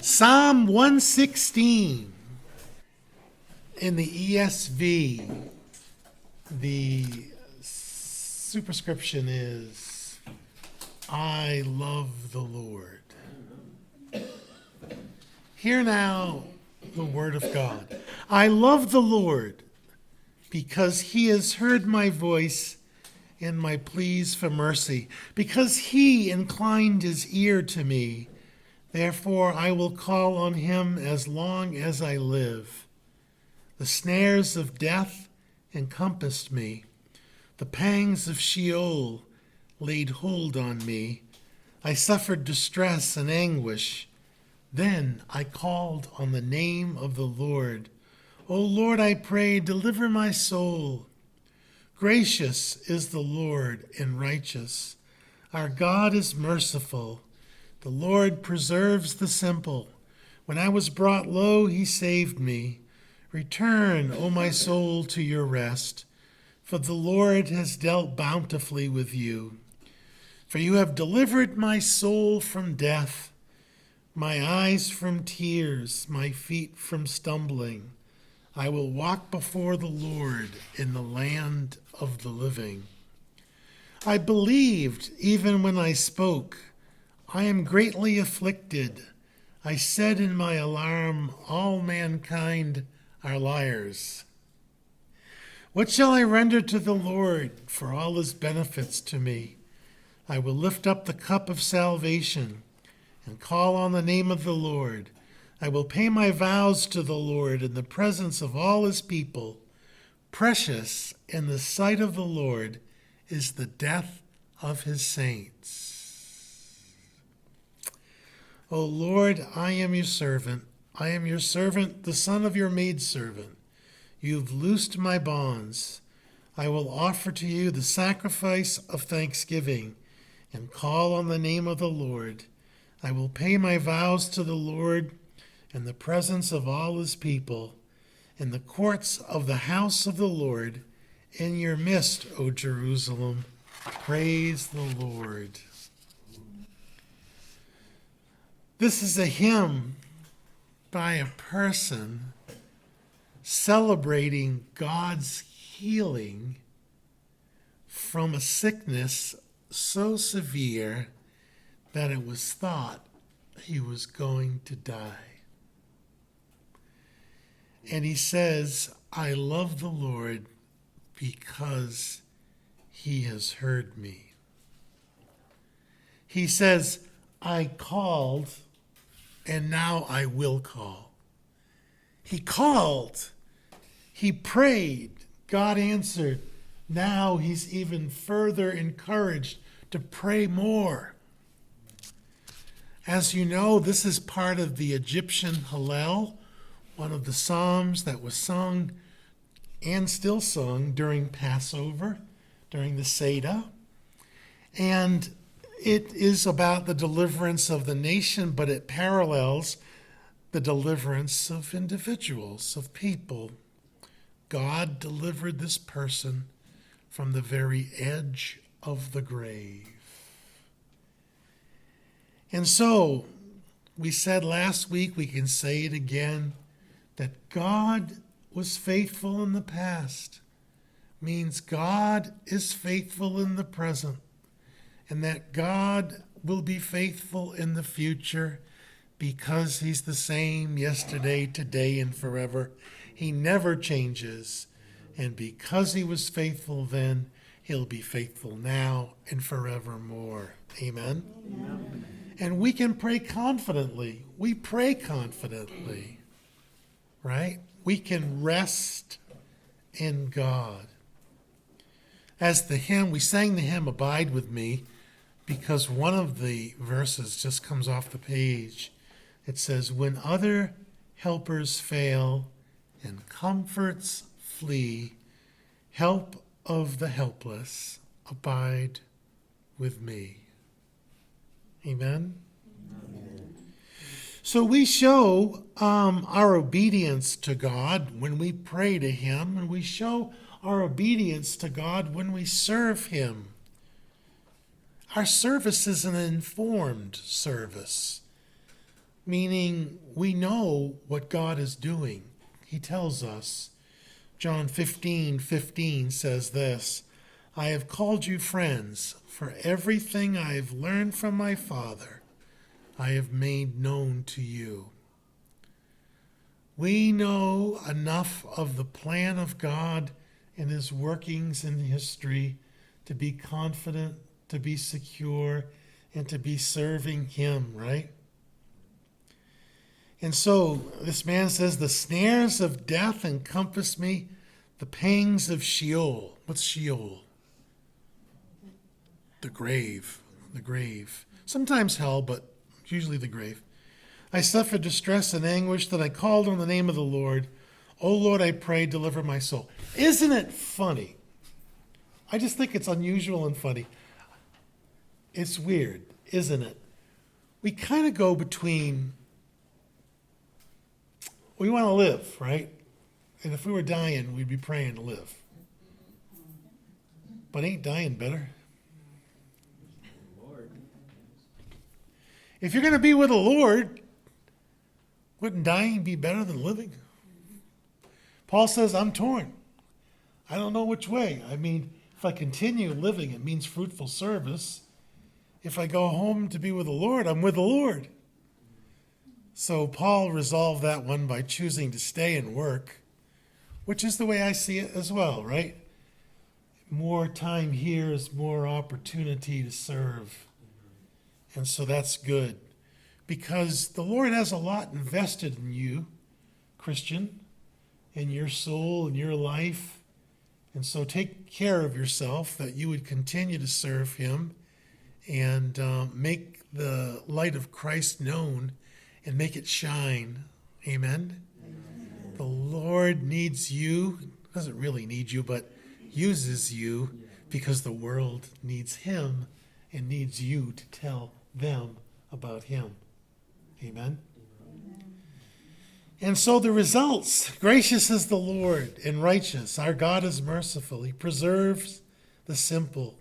Psalm 116 in the ESV, the superscription is, I love the Lord. Hear now the word of God. I love the Lord because he has heard my voice and my pleas for mercy, because he inclined his ear to me. Therefore I will call on him as long as I live. The snares of death encompassed me. The pangs of Sheol laid hold on me. I suffered distress and anguish. Then I called on the name of the Lord. O Lord, I pray, deliver my soul. Gracious is the Lord and righteous. Our God is merciful. The Lord preserves the simple. When I was brought low, he saved me. Return, O my soul, to your rest, for the Lord has dealt bountifully with you. For you have delivered my soul from death, my eyes from tears, my feet from stumbling. I will walk before the Lord in the land of the living. I believed even when I spoke. I am greatly afflicted. I said in my alarm, all mankind are liars. What shall I render to the Lord for all his benefits to me? I will lift up the cup of salvation and call on the name of the Lord. I will pay my vows to the Lord in the presence of all his people. Precious in the sight of the Lord is the death of his saints. O Lord, I am your servant. I am your servant, the son of your maidservant. You've loosed my bonds. I will offer to you the sacrifice of thanksgiving and call on the name of the Lord. I will pay my vows to the Lord in the presence of all his people, in the courts of the house of the Lord, in your midst, O Jerusalem. Praise the Lord. This is a hymn by a person celebrating God's healing from a sickness so severe that it was thought he was going to die. And he says, I love the Lord because he has heard me. He says, I called, and now I will call. He called. He prayed. God answered. Now he's even further encouraged to pray more. As you know, this is part of the Egyptian Hallel, one of the psalms that was sung and still sung during Passover, during the Seder. And it is about the deliverance of the nation, but it parallels the deliverance of individuals, of people. God delivered this person from the very edge of the grave. And so, we said last week, we can say it again, that God was faithful in the past means God is faithful in the present, and that God will be faithful in the future because he's the same yesterday, today, and forever. He never changes. And because he was faithful then, he'll be faithful now and forevermore. Amen? Amen. And we can pray confidently. We pray confidently, right? We can rest in God. As the hymn, we sang the hymn, Abide With Me, because one of the verses just comes off the page. It says, when other helpers fail and comforts flee, help of the helpless, abide with me. Amen? Amen. So we show our obedience to God when we pray to him, and we show our obedience to God when we serve him. Our service is an informed service. meaning we know what God is doing. He tells us. John 15:15 says this, I have called you friends, for everything I have learned from my Father, I have made known to you. We know enough of the plan of God and his workings in history to be confident, to be secure, and to be serving him, right? And so this man says, the snares of death encompass me, the pangs of Sheol. What's Sheol? The grave. The grave. Sometimes hell, but usually the grave. I suffered distress and anguish, that I called on the name of the Lord. O Lord, I pray, deliver my soul. Isn't it funny? I just think it's unusual and funny. It's weird, isn't it? We kind of go between, we want to live, right? And if we were dying, we'd be praying to live. But ain't dying better? If you're going to be with the Lord, wouldn't dying be better than living? Paul says, I'm torn. I don't know which way. I mean, if I continue living, it means fruitful service. If I go home to be with the Lord, I'm with the Lord. So Paul resolved that one by choosing to stay and work, which is the way I see it as well, right? More time here is more opportunity to serve. And so that's good, because the Lord has a lot invested in you, Christian, in your soul, in your life. And so take care of yourself, that you would continue to serve him and make the light of Christ known and make it shine. Amen? Amen. The Lord needs you, doesn't really need you, but uses you because the world needs him and needs you to tell them about him. Amen? Amen. And so the results, gracious is the Lord and righteous. Our God is merciful. He preserves the simple.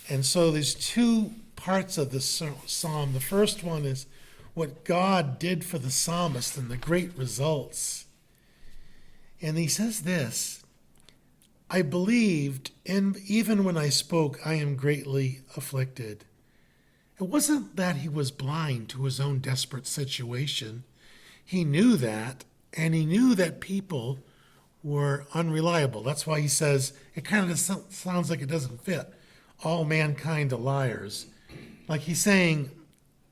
And so there's two parts of the psalm. The first one is what God did for the psalmist and the great results. And he says this, I believed, and even when I spoke, I am greatly afflicted. It wasn't that he was blind to his own desperate situation. He knew that, and he knew that people were unreliable. That's why he says, it kind of sounds like it doesn't fit. All mankind are liars. Like he's saying,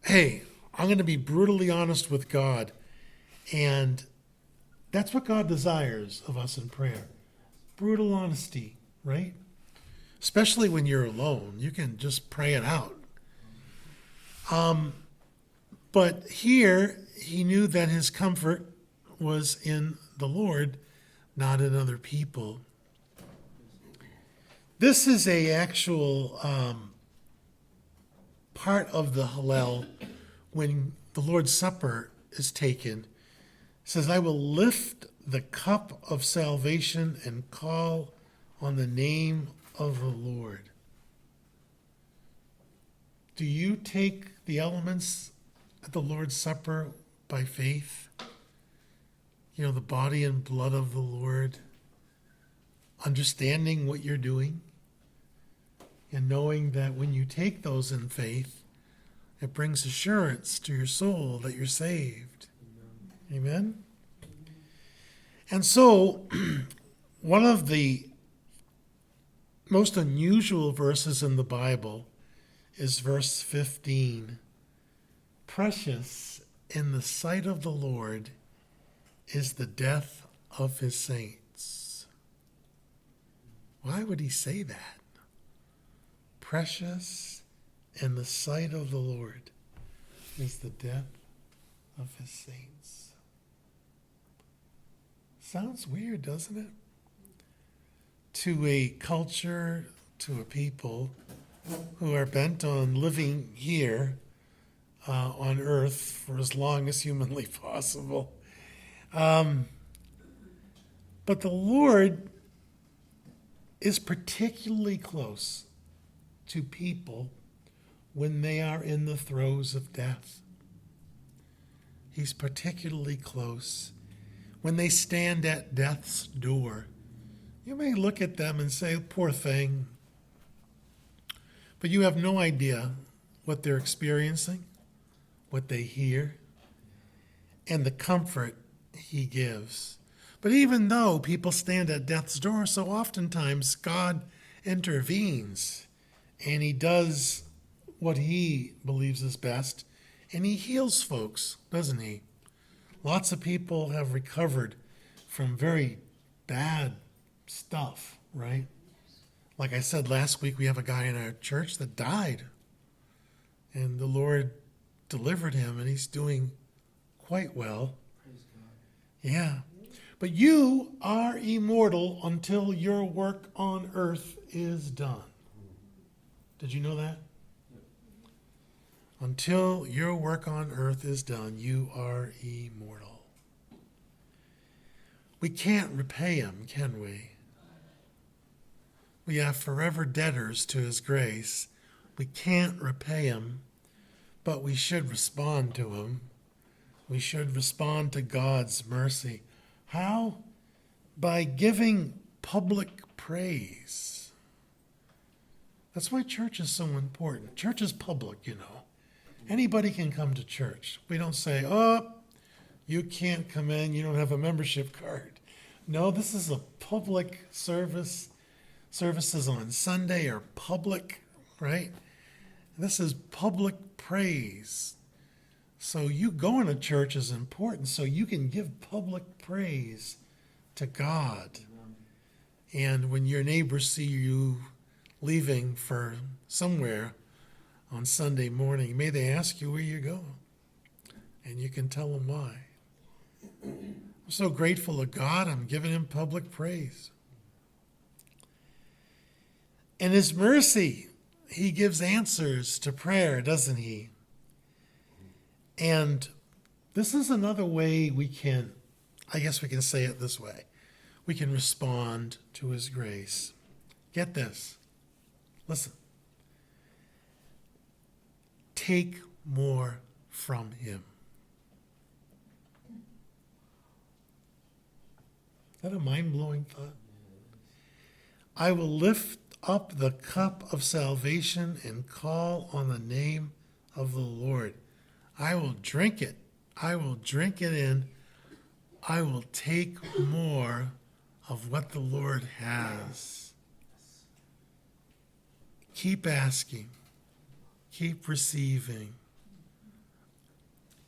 hey, I'm going to be brutally honest with God. And that's what God desires of us in prayer. Brutal honesty, right? Especially when you're alone. You can just pray it out. But here, he knew that his comfort was in the Lord, not in other people. This is a actual part of the Hallel when the Lord's Supper is taken. It says, I will lift the cup of salvation and call on the name of the Lord. Do you take the elements at the Lord's Supper by faith? You know, the body and blood of the Lord, understanding what you're doing, and knowing that when you take those in faith, it brings assurance to your soul that you're saved. Amen? And so, one of the most unusual verses in the Bible is verse 15. Precious in the sight of the Lord is the death of his saints. Why would he say that? Precious in the sight of the Lord is the death of his saints. Sounds weird, doesn't it? To a culture, to a people who are bent on living here on earth for as long as humanly possible. But the Lord is particularly close to people when they are in the throes of death. He's particularly close. When they stand at death's door, you may look at them and say, poor thing. But you have no idea what they're experiencing, what they hear, and the comfort he gives. But even though people stand at death's door, so oftentimes God intervenes and he does what he believes is best, and he heals folks, doesn't he? Lots of people have recovered from very bad stuff, right? Like I said last week, we have a guy in our church that died, and the Lord delivered him, and he's doing quite well. Praise God. Yeah. But you are immortal until your work on earth is done. Did you know that? Yep. Until your work on earth is done, you are immortal. We can't repay him, can we? We are forever debtors to his grace. We can't repay him, but we should respond to him. We should respond to God's mercy. How? By giving public praise. That's why church is so important. Church is public, you know. Anybody can come to church. We don't say, oh, you can't come in, you don't have a membership card. No, this is a public service. Services on Sunday are public, right? This is public praise. So you going to church is important so you can give public praise to God. And when your neighbors see you leaving for somewhere on Sunday morning, may they ask you where you're going. And you can tell them why. I'm so grateful to God, I'm giving him public praise. In his mercy, he gives answers to prayer, doesn't he? And this is another way we can, I guess we can say it this way. We can respond to his grace. Get this. Listen. Take more from him. Is that a mind-blowing thought? I will lift up the cup of salvation and call on the name of the Lord. I will drink it. I will drink it in. I will take more of what the Lord has. Keep asking. Keep receiving.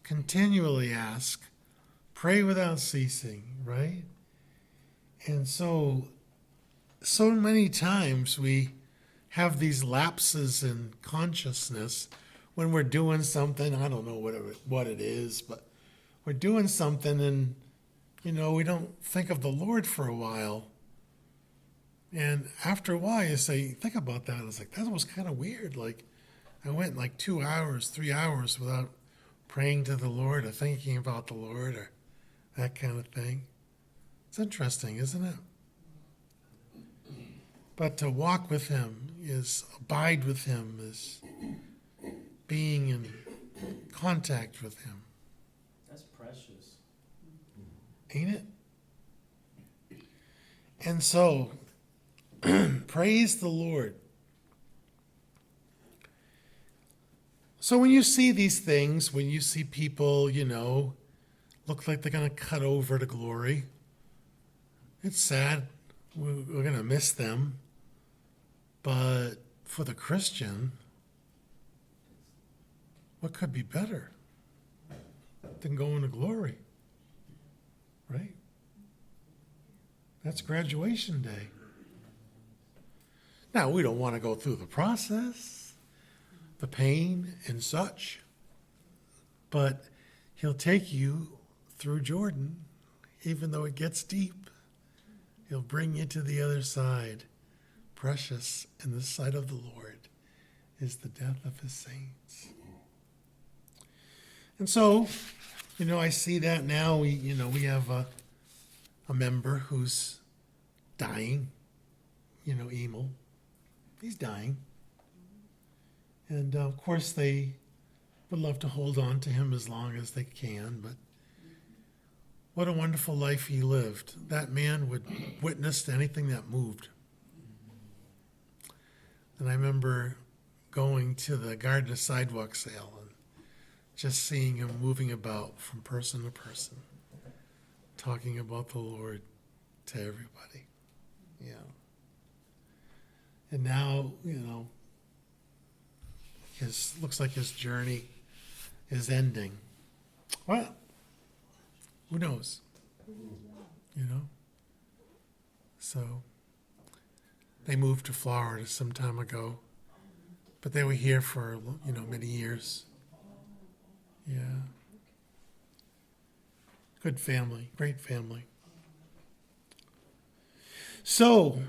Continually ask. Pray without ceasing, right? And so many times we have these lapses in consciousness when we're doing something. I don't know what it is, but we're doing something and, we don't think of the Lord for a while. And after a while you say, think about that. It's like, that was kind of weird. Like, I went like 2 hours, 3 hours without praying to the Lord or thinking about the Lord or that kind of thing. It's interesting, isn't it? But to walk with him is abide with him, is being in contact with him. That's precious. Ain't it? And so, praise the Lord. So when you see these things, when you see people, look like they're going to cut over to glory, it's sad. We're going to miss them. But for the Christian, what could be better than going to glory? Right? That's graduation day. Now, we don't want to go through the process, the pain and such, but he'll take you through Jordan, even though it gets deep. He'll bring you to the other side. Precious in the sight of the Lord is the death of his saints. And so, I see that now. We have a member who's dying, Emil. He's dying. And of course they would love to hold on to him as long as they can, but what a wonderful life he lived. That man would witness to anything that moved. And I remember going to the Garden of Sidewalk sale and just seeing him moving about from person to person, talking about the Lord to everybody. Yeah. And now, looks like his journey is ending. Well, who knows? So they moved to Florida some time ago, but they were here for, many years. Yeah. Good family, great family. So,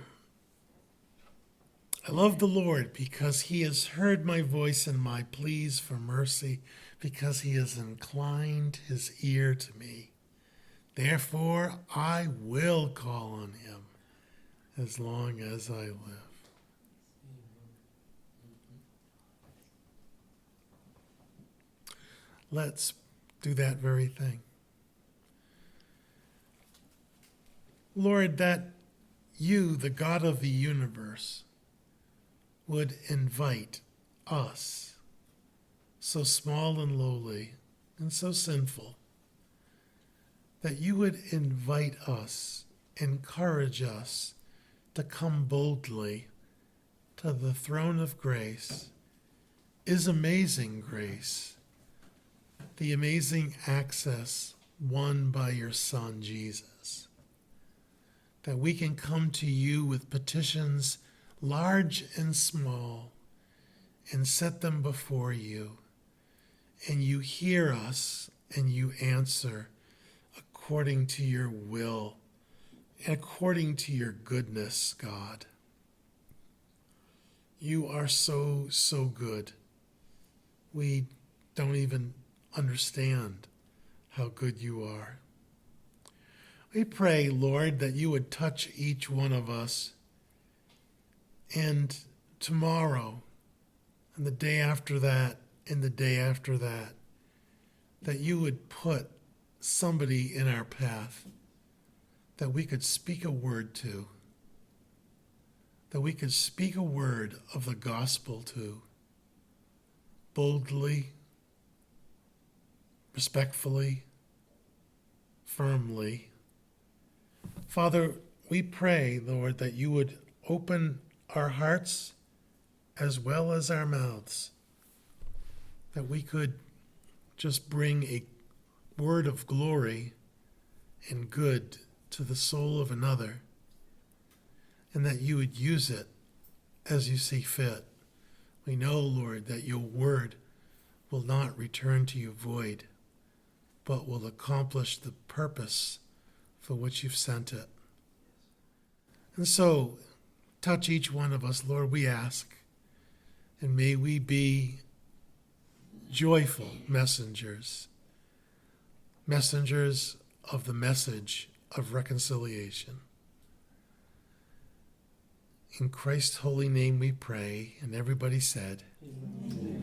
I love the Lord because he has heard my voice and my pleas for mercy, because he has inclined his ear to me. Therefore, I will call on him as long as I live. Let's do that very thing. Lord, that you, the God of the universe, would invite us, so small and lowly and so sinful, that you would invite us, encourage us to come boldly to the throne of grace, is amazing grace, the amazing access won by your Son, Jesus, that we can come to you with petitions large and small and set them before you, and you hear us and you answer according to your will and according to your goodness, God. You are so, so good. We don't even understand how good you are. We pray, Lord, that you would touch each one of us, and tomorrow, and the day after that, and the day after that, that you would put somebody in our path that we could speak a word to, that we could speak a word of the gospel to, boldly, respectfully, firmly. Father, we pray, Lord, that you would open our hearts as well as our mouths, that we could just bring a word of glory and good to the soul of another, and that you would use it as you see fit. We know, Lord, that your word will not return to you void, but will accomplish the purpose for which you've sent it. And so, touch each one of us, Lord, we ask, and may we be joyful messengers of the message of reconciliation. In Christ's holy name we pray, and everybody said, Amen.